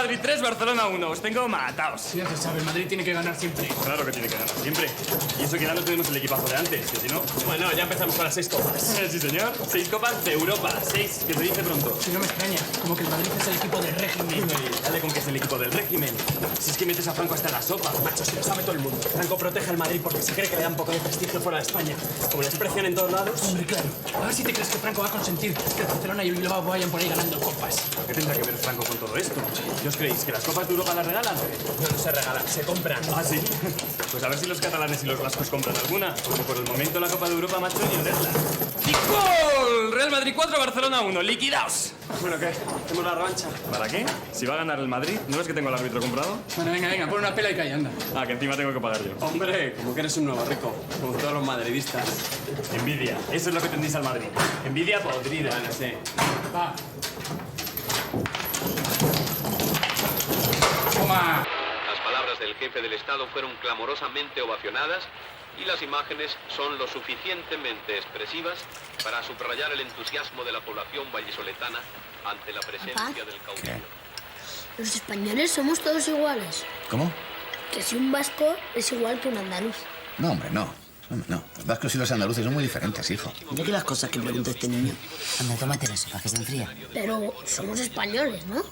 Madrid 3, Barcelona 1. Os tengo mataos. Ya se sabe, el Madrid tiene que ganar siempre. Claro que tiene que ganar siempre. Y eso que ya no tenemos el equipazo de antes, que si no... Bueno, ya empezamos con las 6 copas. Sí, señor. 6 copas de Europa. 6, que se dice pronto. Si no me extraña, como que el Madrid es el equipo del régimen. Dale con que es el equipo del régimen. Si es que metes a Franco hasta en la sopa. Macho, si lo sabe todo el mundo. Franco protege al Madrid porque se cree que le da un poco de prestigio fuera de España. Como les precian en todos lados... Hombre, claro. A ver si te crees que Franco va a consentir que el Barcelona y el Bilbao vayan por ahí ganando copas. ¿Qué tendrá que ver Franco con todo esto? ¿Qué os creéis? ¿Que las copas de Europa las regalan? No se regalan, se compran. ¿Ah, sí? Pues a ver si los catalanes y los vascos compran alguna. Porque por el momento la Copa de Europa, macho, ni olerla. ¡Y gol! Real Madrid 4, Barcelona 1. ¡Liquidaos! Bueno, ¿qué? ¿Hacemos la revancha? ¿Para qué? Si va a ganar el Madrid, ¿no ves que tengo al árbitro comprado? Bueno, venga, pon una pela y calla, anda. Ah, que encima tengo que pagar yo. Hombre, como que eres un nuevo rico, como todos los madridistas. Envidia. Eso es lo que tendéis al Madrid. Envidia podrida. Bueno, sí. Va. Toma. Las palabras del jefe del Estado fueron clamorosamente ovacionadas y las imágenes son lo suficientemente expresivas para subrayar el entusiasmo de la población vallisoletana ante la presencia del caudillo. Los españoles somos todos iguales. ¿Cómo? Que si un vasco es igual que un andaluz. No, hombre, no. Hombre, no. Los vascos y los andaluces son muy diferentes, hijo. Mira que las cosas que pregunta este niño. Anda, tómate la sopa, que se enfría. Pero somos españoles, ¿no?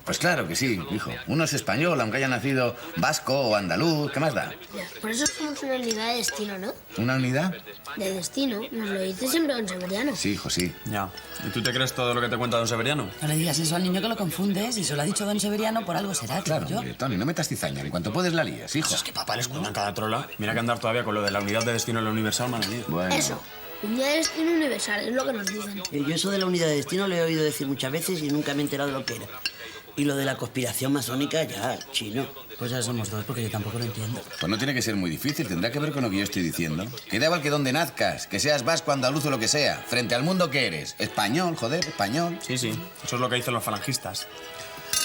Pues claro que sí, hijo. Uno es español, aunque haya nacido vasco o andaluz. ¿Qué más da? Ya, por eso somos una unidad de destino, ¿no? ¿Una unidad? De destino. Nos lo dice siempre don Severiano. Sí, hijo, sí. Ya. ¿Y tú te crees todo lo que te cuenta don Severiano? No le digas eso al niño que lo confundes. Si se lo ha dicho don Severiano, por algo será, Claro, yo. hombre, Tony, no metas cizaña. En cuanto puedes la lías, hijo. Es que papá les cuentan cada trola. Mira que andar todavía con lo de la unidad de destino en la Universal, madre mía. Bueno. Eso. Unidad de destino universal, es lo que nos dicen. Yo eso de la unidad de destino lo he oído decir muchas veces y nunca me he enterado de lo que era. Y lo de la conspiración masónica, ya, chino. Pues ya somos dos, porque yo tampoco lo entiendo. Pues no tiene que ser muy difícil, tendrá que ver con lo que yo estoy diciendo. Que da igual que donde nazcas, que seas vasco, andaluz o lo que sea. Frente al mundo, ¿qué eres? Español, joder, español. Sí, sí. Eso es lo que dicen los falangistas.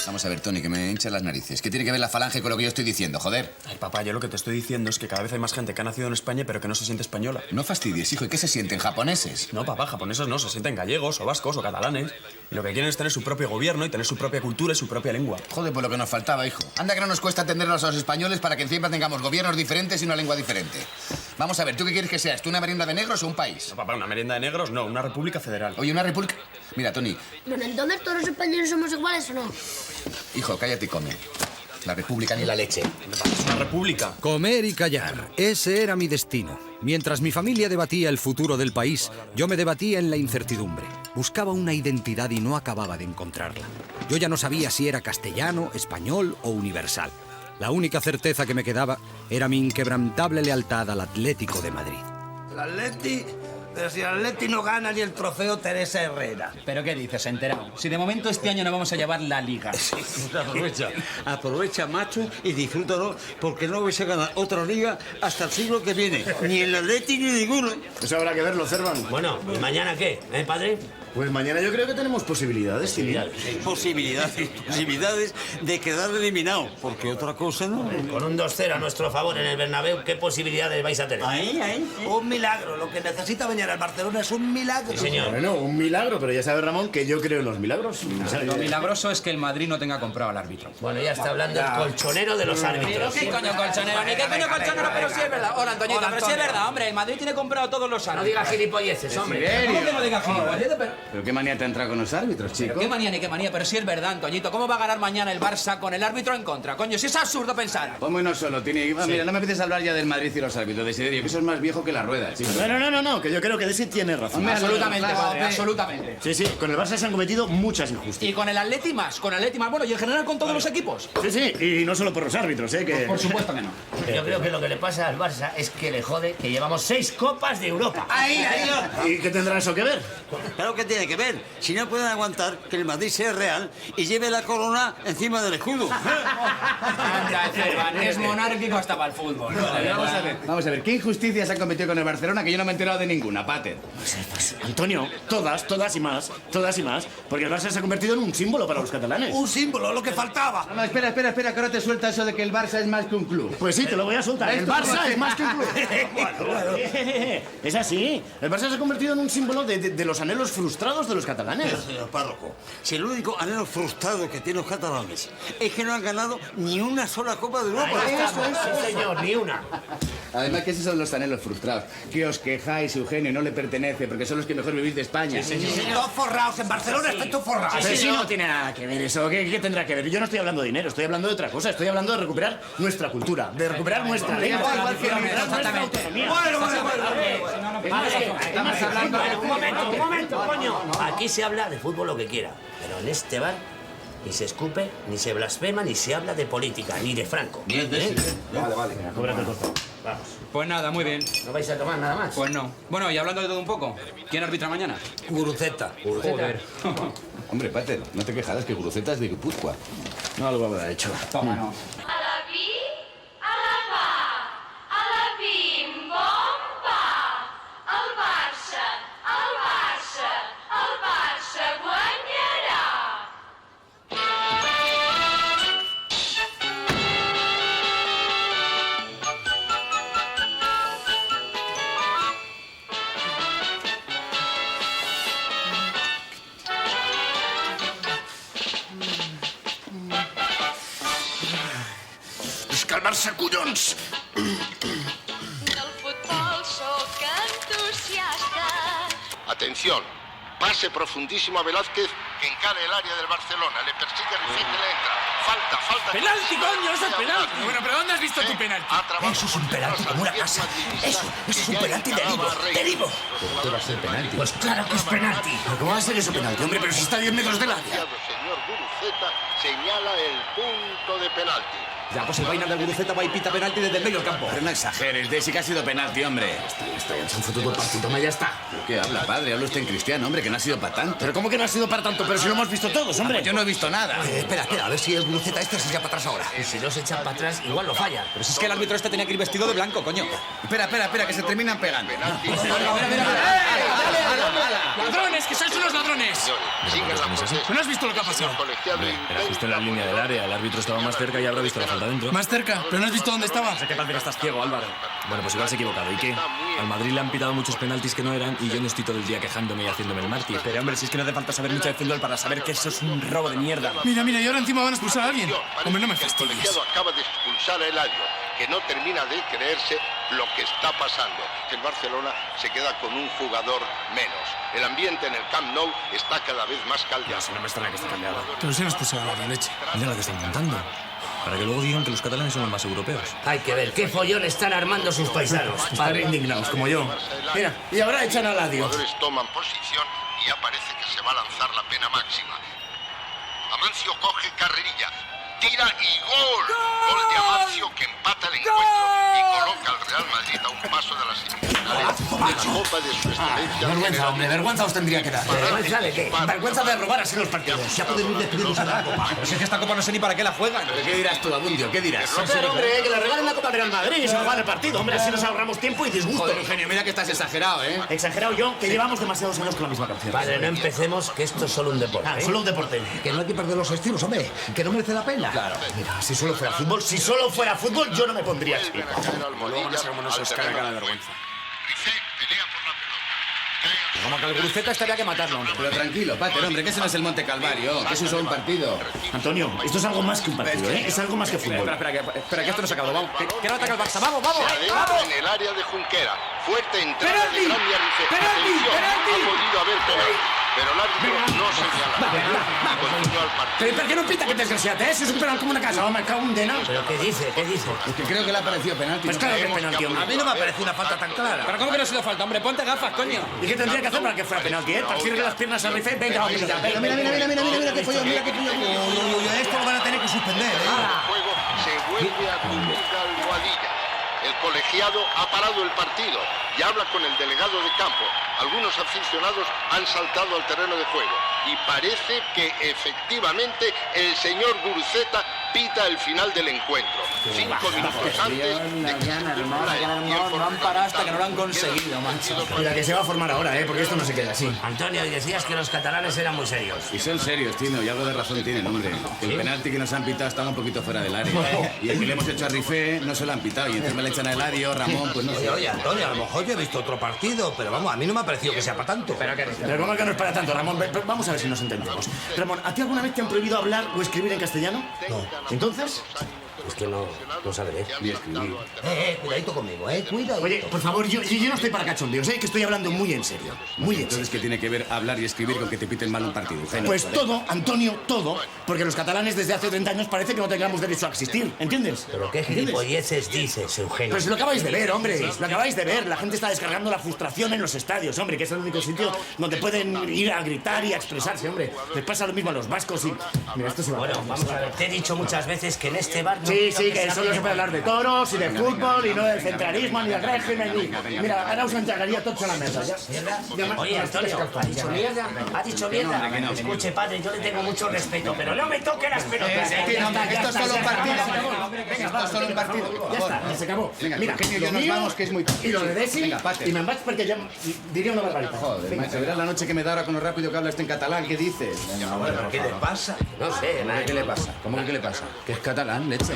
Vamos a ver, Tony, que me hinchas las narices. ¿Qué tiene que ver la falange con lo que yo estoy diciendo, joder? Ay, papá, yo lo que te estoy diciendo es que cada vez hay más gente que ha nacido en España pero que no se siente española. No fastidies, hijo. ¿Y qué se sienten? ¿Japoneses? No, papá, japoneses no, se sienten gallegos o vascos o catalanes. Y lo que quieren es tener su propio gobierno y tener su propia cultura y su propia lengua. Joder, pues lo que nos faltaba, hijo. Anda que no nos cuesta atendernos a los españoles para que encima tengamos gobiernos diferentes y una lengua diferente. Vamos a ver, ¿tú qué quieres que seas? ¿Tú una merienda de negros o un país? No, papá, una merienda de negros, no, una república federal. Oye, una república... Mira, Tony, Bueno, entonces todos los españoles somos iguales o no. hijo, cállate y come. La república ni la leche. Es una república. Comer y callar. Ese era mi destino. Mientras mi familia debatía el futuro del país, yo me debatía en la incertidumbre. Buscaba una identidad y no acababa de encontrarla. Yo ya no sabía si era castellano, español o universal. La única certeza que me quedaba era mi inquebrantable lealtad al Atlético de Madrid. El Atleti... Pero si el Atleti no gana ni el trofeo Teresa Herrera. ¿Pero qué dices, enterado? Si de momento este año no vamos a llevar la Liga. Aprovecha, macho, y disfrútalo, porque no vais a ganar otra liga hasta el siglo que viene. Ni el Atleti ni ninguno. Eso habrá que verlo, Cervan. Bueno, ¿y mañana qué, padre? Pues mañana yo creo que tenemos posibilidades, sí. Posibilidades de quedar eliminado, porque otra cosa no. Con un 2-0 a nuestro favor en el Bernabéu, ¿qué posibilidades vais a tener? Ahí. Un milagro. Lo que necesita venir al Barcelona es un milagro. Sí, señor. Bueno, un milagro, pero ya sabe Ramón que yo creo en los milagros. Lo milagroso es que el Madrid no tenga comprado al árbitro. Bueno, ya está hablando el colchonero de los árbitros. ¿Qué coño colchonero? Ni qué coño colchonero, pero sí es verdad. Hola, Antoñito, pero sí es verdad, hombre. El Madrid tiene comprado todos los árbitros. No digas gilipolleces, hombre. ¿Cómo que no digas gilipolleces? ¿Pero qué manía te entra con los árbitros, chico? ¿Qué manía ni qué manía? Pero sí es verdad, Antoñito. ¿Cómo va a ganar mañana el Barça con el árbitro en contra? Coño, si es absurdo pensar. Pues no solo, Tini. Mira, no me empieces a hablar ya del Madrid y los árbitros, Desiderio, que eso es más viejo que la rueda, chico. No, que yo creo que Desi tiene razón. Absolutamente, padre, absolutamente. Sí, con el Barça se han cometido muchas injusticias. Y con el Atleti más, bueno, y en general con todos los equipos. Sí, y no solo por los árbitros, que... Por supuesto que no. Yo creo que lo que le pasa al Barça es que le jode que llevamos 6 copas de Europa. Ahí. ¿Y qué tendrá eso que ver? Claro que tiene que ver. Si no pueden aguantar que el Madrid sea real y lleve la corona encima del escudo. Anda, Cervan, es monárquico hasta para el fútbol. Vamos a ver, ¿qué injusticias han cometido con el Barcelona que yo no me he enterado de ninguna, Pater? Antonio, todas y más, porque el Barça se ha convertido en un símbolo para los catalanes. Un símbolo, lo que faltaba. No, espera, que ahora te suelta eso de que el Barça es más que un club. Pues sí, te lo voy a soltar. El Barça es más que un club. Es así. El Barça se ha convertido en un símbolo de los anhelos frustrados frustrados de los catalanes. Pero, señor párroco, si el único anhelo frustrado que tienen los catalanes es que no han ganado ni una sola Copa de Europa. Sí, señor, ni una. Además que esos son los anhelos frustrados. Que os quejáis, Eugenio, no le pertenece, porque son los que mejor vivís de España. Todos forrados. En Barcelona están todos forrados. Pero si no tiene nada que ver eso. ¿Qué tendrá que ver? Yo no estoy hablando de dinero, estoy hablando de otra cosa. Estoy hablando de recuperar nuestra cultura, de recuperar nuestra lengua, de recuperar nuestra autonomía. Un momento, coño. Aquí se habla de fútbol lo que quiera, pero en este bar ni se escupe, ni se blasfema, ni se habla de política, ni de Franco. Bien, Vale. Venga, cóbrate el costo. Vamos. Pues nada, muy bien. ¿No vais a tomar nada más? Pues no. Bueno, y hablando de todo un poco, ¿quién arbitra mañana? Guruceta. Joder. Hombre, Pater, no te quejarás que Guruceta es de Guipúzcoa. No algo habrá hecho. Toma, no. Calmarse, collons! Del futbol sóc entusiasta. Atención, pase profundísimo a Velázquez que encara el área del Barcelona. Le persigue Ricete, le entra. Falta. ¡Penalti, coño! ¡Eso es penalti! Bueno, pero ¿dónde has visto tu penalti? Eso es un penalti como una casa. Eso es un penalti de Vigo. ¿Qué va a ser penalti? Pues claro que es penalti. ¿Cómo va a ser eso penalti, hombre? Pero si está a 10 metros del área. El señor Guruceta señala el punto de penalti. Ya, pues el vaina del Guruceta va y pita penalti desde el medio del campo. Pero no exageres, Desi, que ha sido penalti, hombre. Está, ya se han fotut el partido, toma, ya está. ¿Qué habla, padre? Habla usted en cristiano, hombre, que no ha sido para tanto. Pero ¿cómo que no ha sido para tanto? Pero si lo hemos visto todos, hombre. Yo no he visto nada. Espera, a ver si el Guruceta este se echa para atrás ahora. Y si no se echa para atrás, igual lo falla. Pero si es que el árbitro este tenía que ir vestido de blanco, coño. Espera, que se terminan pegando. ¡Ladrones, que sois unos ladrones! ¿No has visto lo que ha pasado? Era justo en la línea del área. El árbitro estaba más cerca y habrá visto la falta dentro. Más cerca, pero no has visto dónde estaba. Sé que parece que estás ciego, Álvaro. Bueno, pues igual se ha equivocado. ¿Y qué? Al Madrid le han pitado muchos penaltis que no eran y yo no estoy todo el día quejándome y haciéndome el mártir. Pero hombre, si es que no hace falta saber mucho de fútbol para saber que eso es un robo de mierda. Mira, y ahora encima van a expulsar a alguien. Hombre, no me fastidies. El colegiado acaba de expulsar a Eladio, que no termina de creerse lo que está pasando. El Barcelona se queda con un jugador menos. El ambiente en el Camp Nou está cada vez más caldeado. No me extraña que esté cambiado. Pero si han expulsado a la leche. Mira lo que están montando. Para que luego digan que los catalanes son los más europeos. Hay que ver qué follón están armando sus paisanos. Padre indignados, como yo. Mira, y ahora echan a Ladio. Los jugadores toman posición y ya parece que se va a lanzar la pena máxima. Amancio coge carrerilla, tira y ¡gol! Gol de Amancio que empata el encuentro y coloca al Real Madrid a un paso de las semifinales de la Copa de su excelencia. Vergüenza, hombre, vergüenza os tendría que dar. ¿Vergüenza de qué? Vergüenza de robar así los partidos. Ya pueden ir despedidos a la Copa. Pero si es que esta copa no sé ni para qué la juegan. ¿Qué dirás tú, Abundio? ¿Qué dirás? Pero, hombre, que le regalen la Copa al Real Madrid y se nos va el partido. Hombre, así nos ahorramos tiempo y disgusto. Joder, Eugenio, mira que estás exagerado, ¿eh? Exagerado yo, que llevamos demasiados años con la misma canción. Padre, no empecemos, que esto es solo un deporte. Solo un deporte. Que no hay que perder los estilos, hombre. Que no merece la pena. Claro. Mira, si solo fuera fútbol, yo no me pondría así. Luego no sé cómo nos cae cara de vergüenza. Como que al Guruceta estaría que matarlo. Pero tranquilo, Pater, hombre, que ese no es el Monte Calvario, que eso es solo un partido. Antonio, esto es algo más que un partido, ¿eh? Es algo más que fútbol. Espera, que esto no se ha acabado. Vamos, que no ataca el Barça. ¡Vamos! Se adentra en el área de Junquera. Fuerte entrada de Gran Ricete. Atención, ha podido haber penal. Pero el árbitro no señala. Continúa el partido. Pero ¿por qué no pita que desgraciado, eh? Si es un penal como una casa, me cago un dena. ¿Pero qué dice? Es que creo que le ha parecido penalti. Pues claro que es penalti, hombre. A mí no me ha parecido una falta tan clara. ¿Pero cómo que no ha sido falta, hombre? Ponte gafas, coño. ¿Y qué tendría que hacer para que fuera penalti, eh? Partirle las piernas a Ricete. Venga, hombre. Pero mira qué follón, mira qué follón. Esto lo van a tener que suspender, El juego se vuelve a cumplir almohadilla. El colegiado ha parado el partido y habla con el delegado de campo. Algunos aficionados han saltado al terreno de juego. y parece que efectivamente el señor Guruceta pita el final del encuentro. 5 minutos antes de que se cumpla el tiempo No han parado hasta que no lo han conseguido, macho. Mira, que se va a formar ahora, porque esto no se queda así. Antonio, y decías que los catalanes eran muy serios. Y son serios, Tino, y algo de razón tienen, hombre. El penalti que nos han pitado está un poquito fuera del área. Y el que le hemos hecho a Rifé no se lo han pitado. Y encima le echan a Eladio, Ramón, pues no sé. Oye, Antonio, a lo mejor yo he visto otro partido, pero vamos, a mí no me ha parecido que sea para tanto. Pero ¿cómo que no es para tanto, Ramón? Vamos a ver si nos entendemos. Ramón, ¿a ti alguna vez te han prohibido hablar o escribir en castellano? No. ¿Entonces? Es que no sabe leer. Ni escribir. Cuidadito conmigo, cuidadito. Oye, por favor, yo no estoy para cachondeos, que estoy hablando muy en serio. Muy en serio. Entonces, ¿qué tiene que ver hablar y escribir con que te piten mal un partido, Eugenio? Pues todo, Antonio, todo. Porque los catalanes desde hace 30 años parece que no tengamos derecho a existir, ¿entiendes? ¿Pero qué gilipolleces dices, Eugenio? Pues lo acabáis de ver, hombre. Lo acabáis de ver. La gente está descargando la frustración en los estadios, hombre, que es el único sitio donde pueden ir a gritar y a expresarse, hombre. Les pasa lo mismo a los vascos y... Mira, esto se va. Bueno, vamos a ver. Te he dicho muchas veces que en este bar... Sí, que solo se puede hablar de toros y de fútbol y no del centralismo ni del régimen ni... Mira, ara us entregaria tots a la mesa. Oye, Antonio, ¿ha dicho mierda? ¿Ha dicho mierda? Escuche, padre, yo le tengo mucho respeto, pero no me toque las pelotas. Esto es solo un partido. Esto es solo un partido. Ya está, se acabó. Venga, mira, Eugenio, ya nos vamos, que es muy tarde. Y lo de Desi, Venga, Pater. y me'n vaig perquè ja diria una barbaridad. Joder, macho, verás la noche que me da ahora con lo rápido que habla este en catalán. ¿Qué dices? Bueno, ¿qué le pasa? No sé, ¿Qué le pasa? ¿Cómo que qué le pasa? Que es catalán, leche.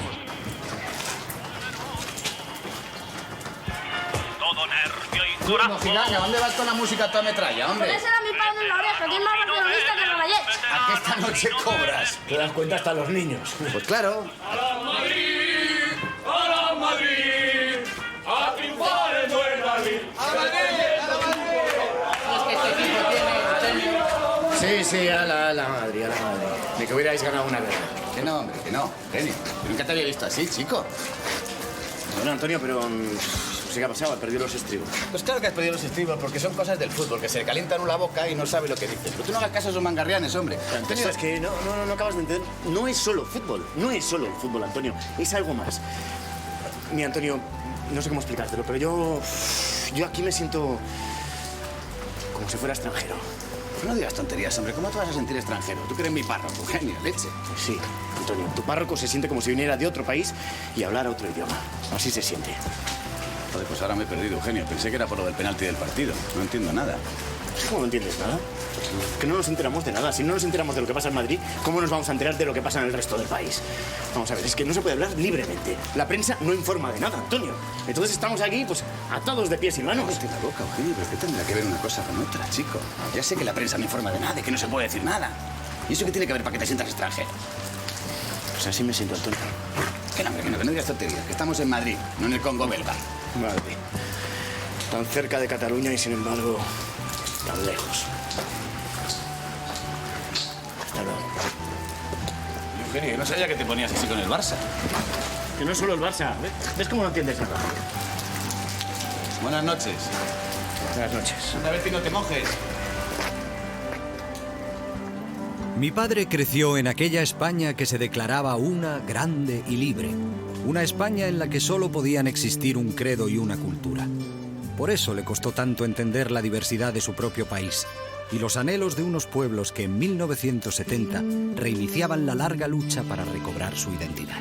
Mojiganga, ¿dónde vas con la música a toda metralla, hombre? Puede ser a mi padre en la oreja, que es más barcelonista que Ravallets. ¿A qué esta noche cobras? Te das cuenta hasta los niños. Pues claro. ¡A la Madrid! ¡A la Madrid! ¡A triunfar en el Madrid! ¡A la Madrid! ¡A la Madrid! Sí, a la Madrid, Ni que hubierais ganado una guerra. Que no, hombre, que no. Genio. Yo nunca te había visto así, chico. Bueno, Antonio, pero... ¿qué ha pasado? Ha perdido los estribos. Pues claro que has perdido los estribos, porque son cosas del fútbol, que se le calientan la boca y no sabe lo que dice. Pero tú no hagas caso a esos mangarrianes, hombre. Antonio, es que no acabas de entender. No es solo fútbol. No es solo el fútbol, Antonio. Es algo más. Mira, Antonio, no sé cómo explicártelo, pero yo aquí me siento como si fuera extranjero. No digas tonterías, hombre. ¿Cómo te vas a sentir extranjero? Tú que eres mi párroco, genio, leche. Sí, Antonio. Tu párroco se siente como si viniera de otro país y hablara otro idioma. Así se siente. Joder, pues ahora me he perdido, Eugenio. Pensé que era por lo del penalti del partido. No entiendo nada. ¿Cómo no entiendes nada? Que no nos enteramos de nada. Si no nos enteramos de lo que pasa en Madrid, ¿cómo nos vamos a enterar de lo que pasa en el resto del país? Vamos a ver, es que no se puede hablar libremente. La prensa no informa de nada, Antonio. Entonces estamos aquí, pues, atados de pies y manos. Cállate la boca, Eugenio, pero ¿qué tendrá que ver una cosa con otra, chico? Ya sé que la prensa no informa de nada y que no se puede decir nada. ¿Y eso qué tiene que ver para que te sientas extranjero? Pues así me siento, Antonio. Que no, hombre, que no digas tonterías. Que estamos en Madrid, no en el Congo belga. Madre. Tan cerca de Cataluña y, sin embargo, tan lejos. Hasta luego. Eugenio, no sabía que te ponías así con el Barça. Que no es solo el Barça. ¿Ves cómo no entiendes nada? Buenas noches. Buenas noches. A ver si no te mojes. Mi padre creció en aquella España que se declaraba una, grande y libre. Una España en la que solo podían existir un credo y una cultura. Por eso le costó tanto entender la diversidad de su propio país y los anhelos de unos pueblos que en 1970 reiniciaban la larga lucha para recobrar su identidad.